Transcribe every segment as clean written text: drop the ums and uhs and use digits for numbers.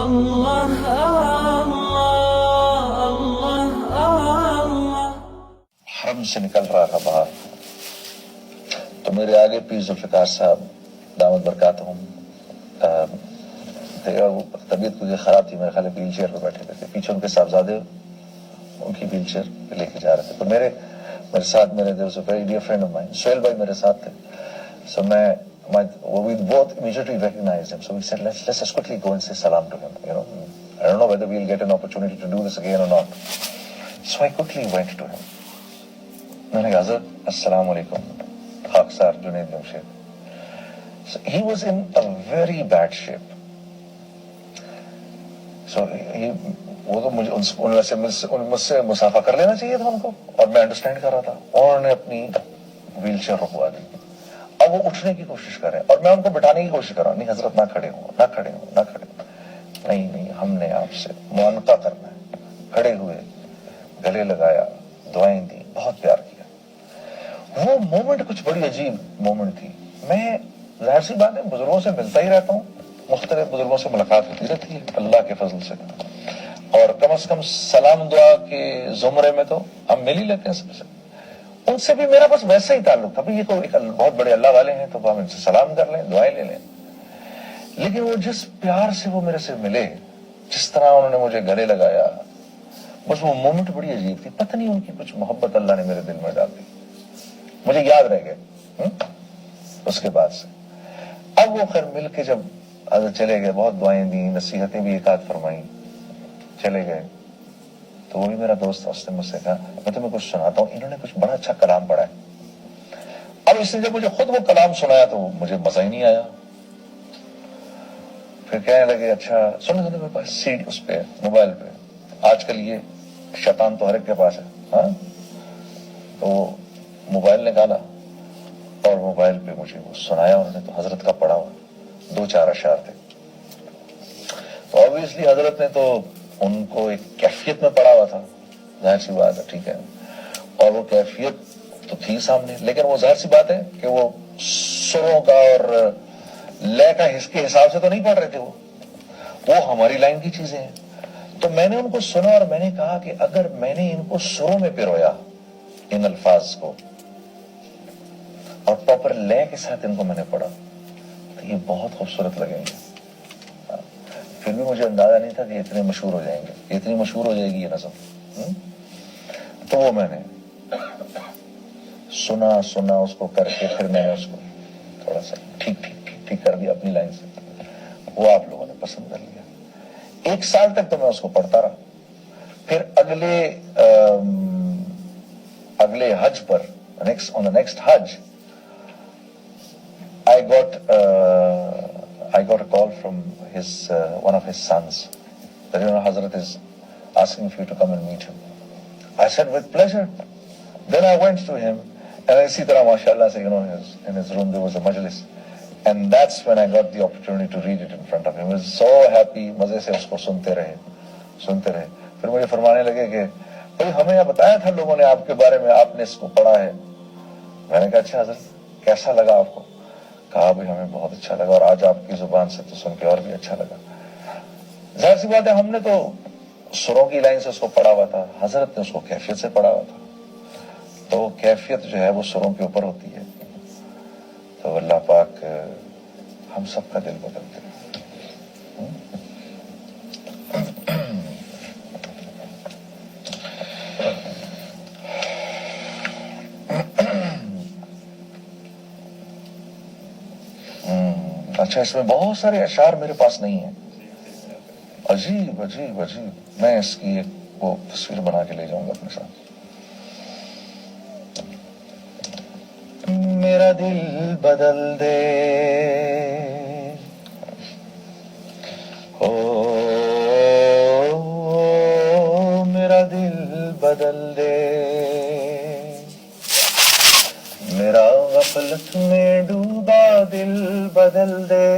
حرم سے نکل رہا تھا باہر تو میرے آگے پیر ذوالفقار صاحب دامت برکاتہم طبیعت کچھ خراب تھی، میرے خیال ویل چیئر پہ بیٹھے ہوئے تھے، پیچھے ان کے صاحبزادے ان کی ویل چیئر پہ لے کے جا رہے تھے. تو میرے ساتھ میرے دیر سے very dear friend of mine Sohail بھائی میرے ساتھ تھے. سو we both immediately recognized him. So we said, let's just quickly go and say salam to him. You know, I don't know whether we'll get an opportunity to do this again or not. So I quickly went to him. میں نے کہا حضرت السلام علیکم خاکسار Junaid Jamshed. So he was in a very bad shape. So وہ تو مجھ سے مسافہ کر لینا چاہیے تھا ان کو، اور میں انڈرسٹینڈ کر رہا تھا. اور انہوں نے اپنی ویل چیئر رکوا دی. اب وہ اٹھنے کی کوشش کر رہے ہیں اور میں ان کو بٹھانے کی کوشش کر رہا ہوں. نہیں حضرت نہ کھڑے ہوں، نہ کھڑے ہوں، نہ کھڑے ہوں. نہیں ہم نے آپ سے معانقہ کرنا ہے. کھڑے ہوئے، گلے لگایا، دعائیں دی، بہت پیار کیا. وہ مومنٹ کچھ بڑی عجیب مومنٹ تھی. میں ظاہر سی بات ہے بزرگوں سے ملتا ہی رہتا ہوں، مختلف بزرگوں سے ملاقات ہوتی رہتی ہے اللہ کے فضل سے، اور کم از کم سلام دعا کے زمرے میں تو ہم مل ہی لیتے ہیں سب سے. ان سے بھی میرا بس ویسا ہی تعلق تھا. یہ تو بہت بڑے اللہ والے ہیں تو ہم ان سے سلام کر لیں، دعائیں لے لیں. لیکن وہ جس پیار سے وہ میرے سے ملے، جس طرح انہوں نے مجھے گلے لگایا، بس وہ مومنٹ بڑی عجیب تھی. پتہ نہیں ان کی کچھ محبت اللہ نے میرے دل میں ڈال دی، مجھے یاد رہ گئے اس کے بعد سے. اب وہ خیر مل کے جب چلے گئے، بہت دعائیں دی، نصیحتیں بھی ایک آدھ فرمائیں، چلے گئے. تو وہ بھی میرا دوست تھا، اس نے مجھ سے کہا میں تمہیں کچھ سناتا ہوں، انہوں نے کچھ بڑا اچھا کلام پڑھا ہے. اب اس نے جب مجھے خود وہ کلام سنایا تو مجھے مزہ ہی نہیں آیا. پھر کہنے لگے اچھا سنو میرے پاس سیڈی اس پہ موبائل پہ، آج کل یہ شیطان تو ہر ایک کے پاس ہے. ہاں تو موبائل نکالا اور موبائل پہ مجھے وہ سنایا انہوں نے. تو حضرت کا پڑھا ہوا 2-4 اشعار تھے. تو obviously حضرت نے تو ان کو ایک کیفیت میں پڑھا ہوا تھا، ظاہر سی بات ہے، ٹھیک ہے، اور وہ کیفیت تو تھی سامنے، لیکن وہ ظاہر سی بات ہے کہ وہ سروں کا اور لے کا کے حساب سے تو نہیں پڑھ رہے تھے، وہ ہماری لائن کی چیزیں ہیں. تو میں نے ان کو سنا اور میں نے کہا کہ اگر میں نے ان کو سروں میں پیرویا ان الفاظ کو اور پراپر لے کے ساتھ ان کو میں نے پڑھا تو یہ بہت خوبصورت لگیں گے. پھر بھی مجھے اندازہ نہیں تھا کہ اتنے مشہور ہو جائیں گے، اتنی مشہور ہو جائے گی یہ نظم. تو وہ میں نے سنا اس کو کر کے پھر میں نے اس کو تھوڑا سا ٹھیک کر دیا اپنی لائن سے. وہ آپ لوگوں نے پسند کر لیا. 1 سال تک تو میں اس کو پڑھتا رہا. پھر اگلے حج پر on the next Hajj I got a call from one of his sons that Hazrat is asking for you to come and meet him. I said with pleasure. Then I went to him and اسی طرح ماشاءاللہ سے in his room there was a majlis, and that's when I got the opportunity to read it in front of him. He was so happy. مزے سے اس کو سنتے رہے. پھر مجھے فرمانے لگے کہ بھائی ہمیں یہ بتایا تھا لوگوں نے آپ کے بارے میں، آپ نے اس کو پڑھا ہے. میں نے کہا اچھا حضرت کیسا لگا آپ کو؟ کہا بھائی ہمیں بہت اچھا لگا، اور آج آپ کی زبان سے تو سن کے اور بھی اچھا لگا. ظاہر سی بات ہے ہم نے تو سروں کی لائن سے اس کو پڑھا ہوا تھا، حضرت نے اس کو کیفیت سے پڑھا ہوا تھا. تو کیفیت جو ہے وہ سروں کے اوپر ہوتی ہے. تو اللہ پاک ہم سب کا دل بدلتے ہیں. اچھا اس میں بہت سارے اشعار میرے پاس نہیں ہیں. عجیب. میں اس کی ایک وہ تصویر بنا کے لے جاؤں گا اپنے ساتھ. میرا دل بدل دے میرا دل بدل دے، میرا غفلت میں ڈوبا دل بدل دے،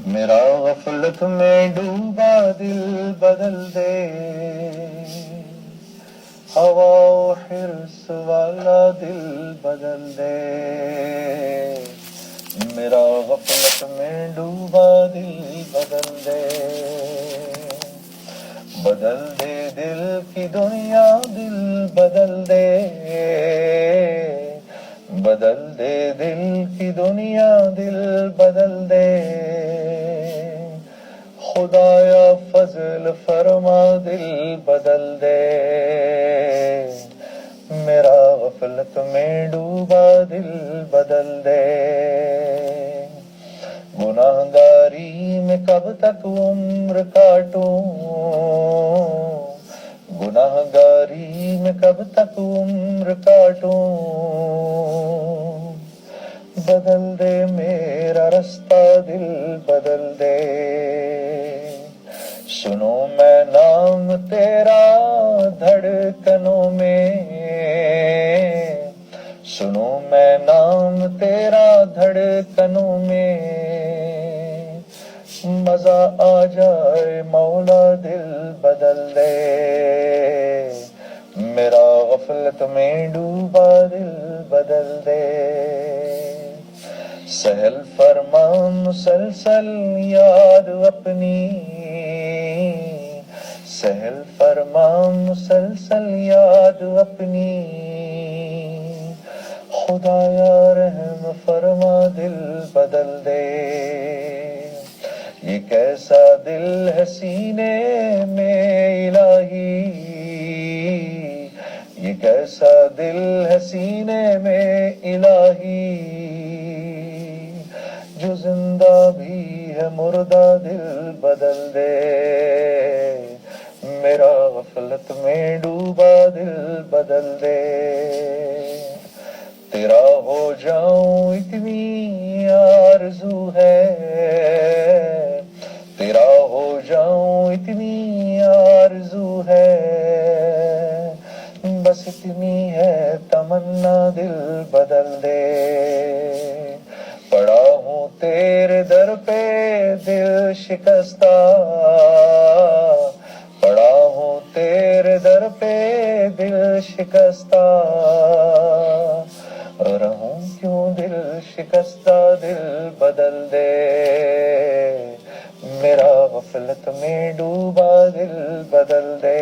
میرا غفلت میں ڈوبا دل بدل دے، ہوا و حرص والا دل بدل دے، میرا غفلت میں ڈوبا دل بدل دے بدل دے دل کی دنیا دل بدل دے بدل دے دل کی دنیا دل بدل دے خدایا فضل فرما دل بدل دے میرا غفلت میں ڈوبا دل بدل دے گناہگاری میں کب تک عمر کاٹوں گناہگاری میں کب تک عمر کاٹوں بدل دے میرا رستہ دل بدل دے سنو میں نام تیرا دھڑکنوں میں سنو میں نام تیرا دھڑکنوں میں مزہ آ جائے مولا دل بدل دے میرا غفلت میں ڈوبا دل بدل دے سہل فرما مسلسل یاد اپنی سہل فرما مسلسل یاد اپنی خدایا رحم فرما دل بدل دے یہ کیسا دل ہے سینے میں الہی یہ کیسا دل ہے سینے میں الہی جو زندہ بھی ہے مردہ دل بدل دے میرا غفلت میں ڈوبا دل بدل دے تیرا ہو جاؤں اتنی آرزو ہے تیرا ہو جاؤں اتنی آرزو ہے بس اتنی ہے تمنا دل بدل دے پڑا ہوں تیرے در پہ دل شکستہ پڑا ہوں تیرے در پہ دل شکستہ رہوں کیوں دل شکستہ دل بدل دے میرا غفلت میں ڈوبا دل بدل دے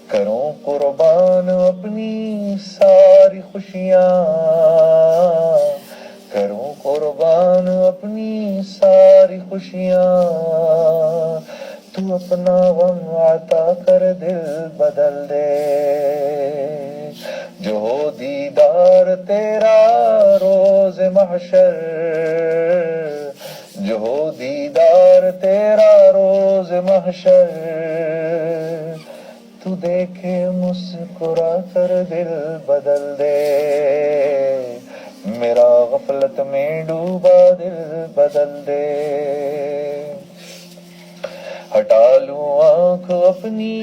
کروں قربان اپنی ساری خوشیاں کروں قربان اپنی ساری خوشیاں تو اپنا غم عطا کر دل بدل دے جو ہو دیدار تیرا روز محشر جو ہو دیدار تیرا روز محشر تو دیکھے مسکرا کر دل بدل دے میرا غفلت میں ڈوبا دل بدل دے ہٹا لوں آنکھ اپنی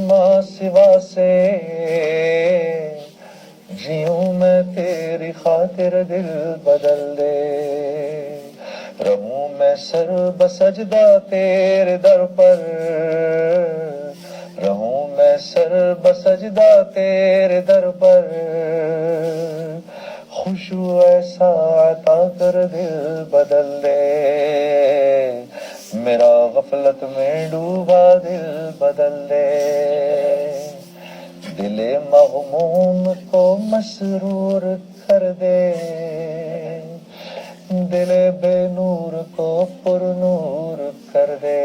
ماں سوا سے جیوں میں تیری خاطر دل بدل دے رہوں میں سر بسجدہ تیرے در پر رہوں میں سر بسجدہ تیرے در پر خوشو ایسا عطا کر دل بدل دے میرا غفلت میں ڈوبا دل بدل دے دل مغموم کو مسرور کر دے دل بے نور کو پر نور کر دے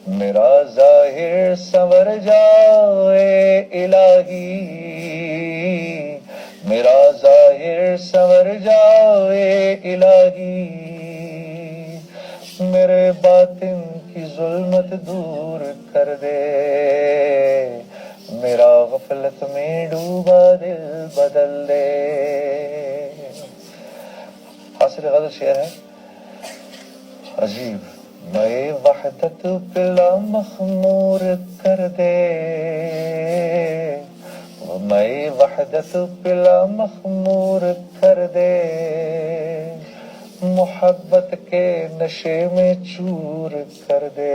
میرا ظاہر سنور جائے الہی میرا ظاہر سنور جائے الہی میرے باطن کی ظلمت دور کر دے میرا غفلت میں ڈوبا دل بدل دے حاصل غزل شعر ہے عجیب میں وحدت پلا مخمور کر دے میں وحدت پلا مخمور کر دے محبت کے نشے میں چور کر دے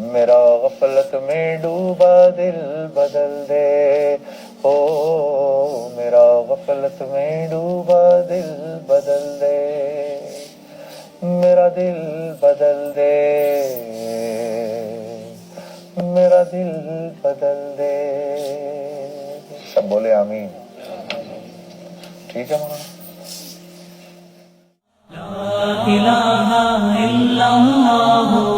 میرا غفلت میں ڈوبا دل بدل دے او میرا غفلت میں ڈوبا دل بدل دے دل بدل دے، میرا دل بدل دے. سب بولے آمین. ٹھیک ہے مولانا. لا الہ الا اللہ